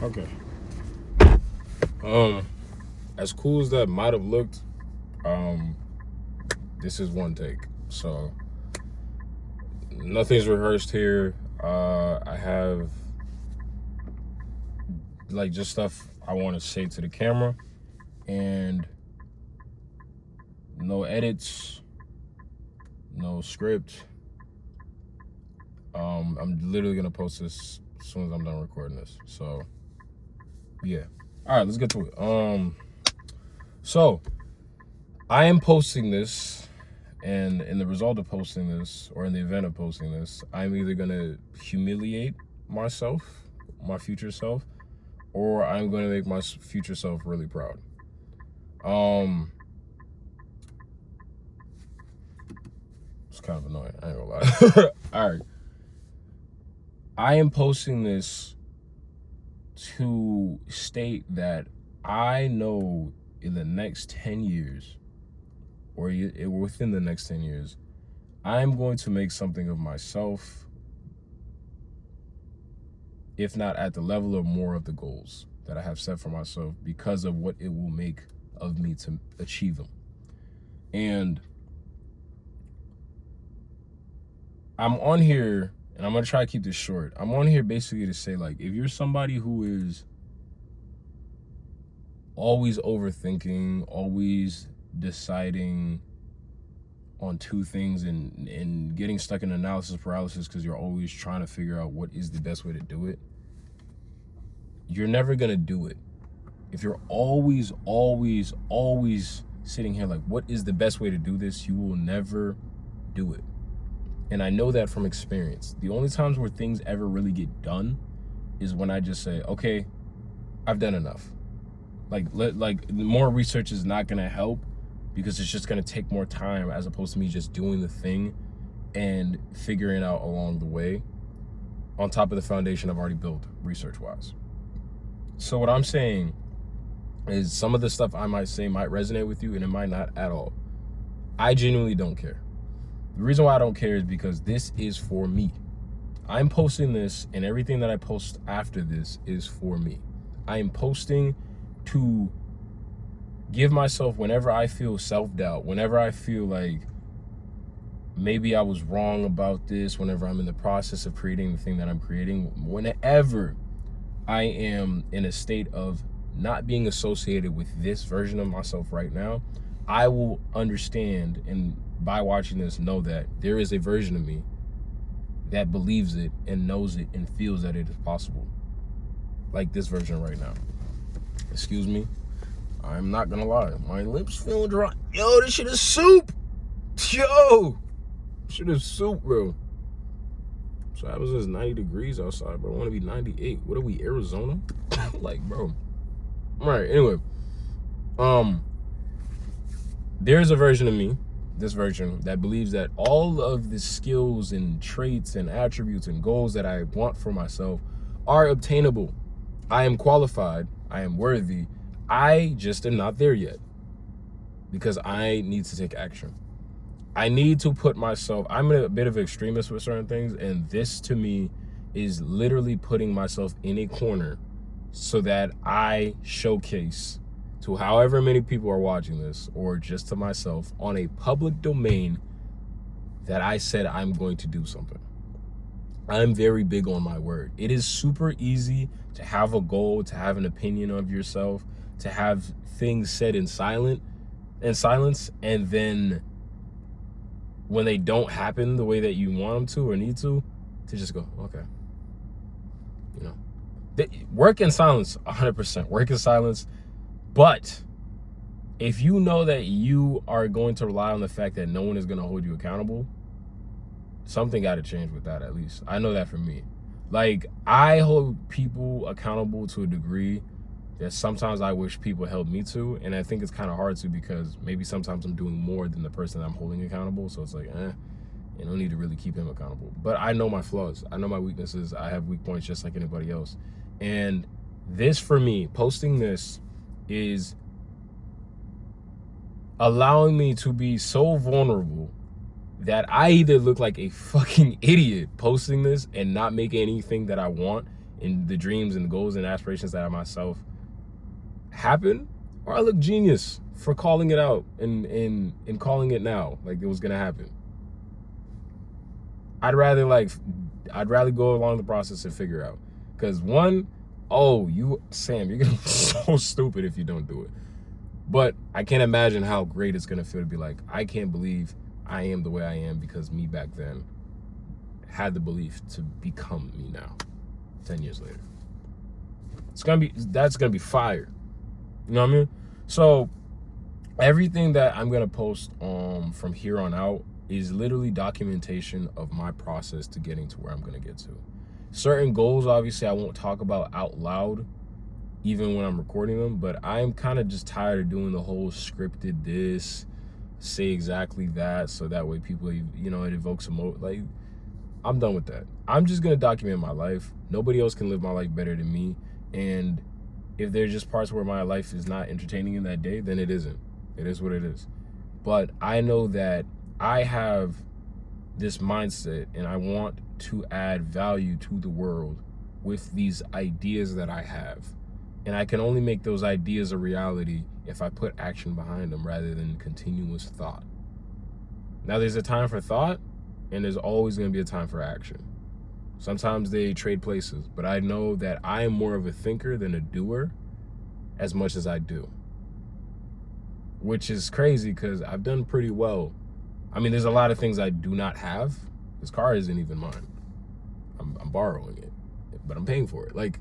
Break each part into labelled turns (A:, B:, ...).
A: Okay. As cool as that might have looked, this is one take. So nothing's rehearsed here. I have like just stuff I want to say to the camera, and no edits, no script. I'm literally gonna post this as soon as I'm done recording this. So yeah. All right, let's get to it. So I am posting this, and in the result of posting this, or in the event of posting this, I'm either gonna humiliate myself, my future self, or I'm gonna make my future self really proud. It's kind of annoying, I ain't gonna lie. All right. I am posting this to state that I know in the next 10 years, or within the next 10 years, I'm going to make something of myself, if not at the level or more of the goals that I have set for myself, because of what it will make of me to achieve them. And I'm on here, and I'm going to try to keep this short. I'm on here basically to say, like, if you're somebody who is always overthinking, always deciding on two things, and getting stuck in analysis paralysis because you're always trying to figure out what is the best way to do it, you're never going to do it. If you're always sitting here like, what is the best way to do this, you will never do it. And I know that from experience. The only times where things ever really get done is when I just say, okay, I've done enough. Like more research is not gonna help, because it's just gonna take more time as opposed to me just doing the thing and figuring out along the way on top of the foundation I've already built research-wise. So what I'm saying is some of the stuff I might say might resonate with you, and it might not at all. I genuinely don't care. The reason why I don't care is because this is for me. I'm posting this, and everything that I post after this is for me. I am posting to give myself, whenever I feel self-doubt, whenever I feel like maybe I was wrong about this, whenever I'm in the process of creating the thing that I'm creating, whenever I am in a state of not being associated with this version of myself right now, I will understand, and by watching this, know that there is a version of me that believes it and knows it and feels that it is possible. Like this version right now. Excuse me. I'm not gonna lie. My lips feel dry. Yo, this shit is soup. Yo, this shit is soup, bro. So I was just 90 degrees outside, but I want to be 98. What are we, Arizona? Like, bro. All right, anyway. There's a version of me, this version, that believes that all of the skills and traits and attributes and goals that I want for myself are obtainable. I am qualified. I am worthy. I just am not there yet, because I need to take action. I need to put myself, I'm a bit of an extremist with certain things, and this to me is literally putting myself in a corner so that I showcase to however many people are watching this, or just to myself on a public domain, that I said I'm going to do something. I'm very big on my word. It is super easy to have a goal, to have an opinion of yourself, to have things said in silence, and then when they don't happen the way that you want them to or need to just go, okay. You know, work in silence, 100%. Work in silence. But if you know that you are going to rely on the fact that no one is going to hold you accountable, something got to change with that, at least. I know that for me. Like, I hold people accountable to a degree that sometimes I wish people held me to, and I think it's kind of hard to, because maybe sometimes I'm doing more than the person I'm holding accountable, so it's like, you don't need to really keep him accountable. But I know my flaws. I know my weaknesses. I have weak points just like anybody else. And this, for me, posting this is allowing me to be so vulnerable that I either look like a fucking idiot posting this and not make anything that I want and the dreams and the goals and aspirations that I myself happen, or I look genius for calling it out and calling it now, like it was gonna happen. I'd rather go along the process and figure out. Because Sam, you're gonna be so stupid if you don't do it. But I can't imagine how great it's gonna feel to be like, I can't believe I am the way I am because me back then had the belief to become me now, 10 years later. That's gonna be fire. You know what I mean? So everything that I'm gonna post from here on out is literally documentation of my process to getting to where I'm gonna get to. Certain goals, obviously, I won't talk about out loud, even when I'm recording them, but I'm kind of just tired of doing the whole scripted this, say exactly that, so that way people, it evokes like, I'm done with that. I'm just gonna document my life. Nobody else can live my life better than me, and if there's just parts where my life is not entertaining in that day, then it isn't. It is what it is. But I know that I have this mindset and I want to add value to the world with these ideas that I have. And I can only make those ideas a reality if I put action behind them rather than continuous thought. Now, there's a time for thought and there's always going to be a time for action. Sometimes they trade places, but I know that I am more of a thinker than a doer as much as I do. Which is crazy because I've done pretty well. I mean, there's a lot of things I do not have. This car isn't even mine. I'm borrowing it, but I'm paying for it. Like,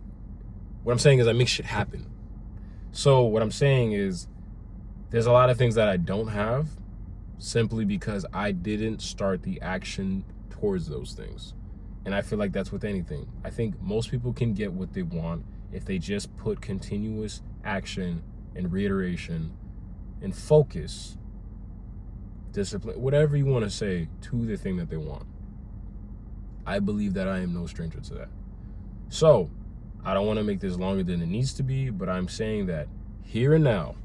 A: what I'm saying is I make shit happen. So what I'm saying is there's a lot of things that I don't have simply because I didn't start the action towards those things. And I feel like that's with anything. I think most people can get what they want if they just put continuous action and reiteration and focus, discipline, whatever you want to say, to the thing that they want. I believe that I am no stranger to that. So, I don't want to make this longer than it needs to be, but I'm saying that here and now,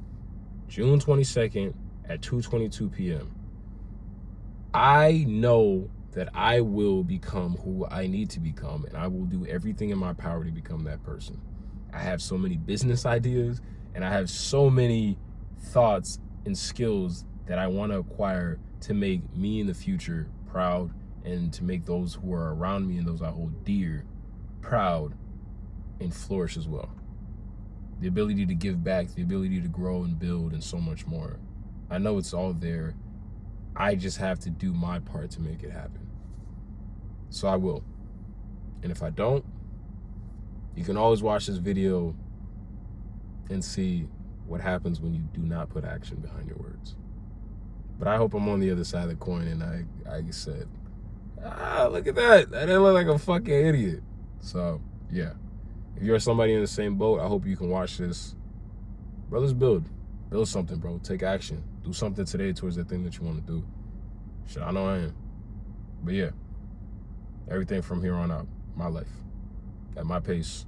A: June 22nd at 2:22 p.m., I know that I will become who I need to become, and I will do everything in my power to become that person. I have so many business ideas, and I have so many thoughts and skills that I want to acquire to make me in the future proud and to make those who are around me and those I hold dear proud and flourish as well. The ability to give back, the ability to grow and build, and so much more. I know it's all there. I just have to do my part to make it happen. So I will. And if I don't, you can always watch this video and see what happens when you do not put action behind your words. But I hope I'm on the other side of the coin and I said, look at that. I didn't look like a fucking idiot. So, yeah. If you're somebody in the same boat, I hope you can watch this. Brothers, build something, bro. Take action. Do something today towards the thing that you want to do. Shit, I know I am. But yeah, everything from here on out, my life, at my pace,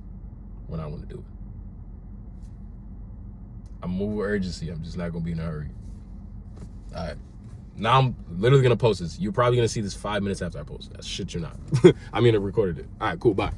A: when I want to do it. I'm moving with urgency. I'm just not going to be in a hurry. All right. Now I'm literally going to post this. You're probably going to see this 5 minutes after I post it. That's shit you're not. I recorded it. All right, cool. Bye.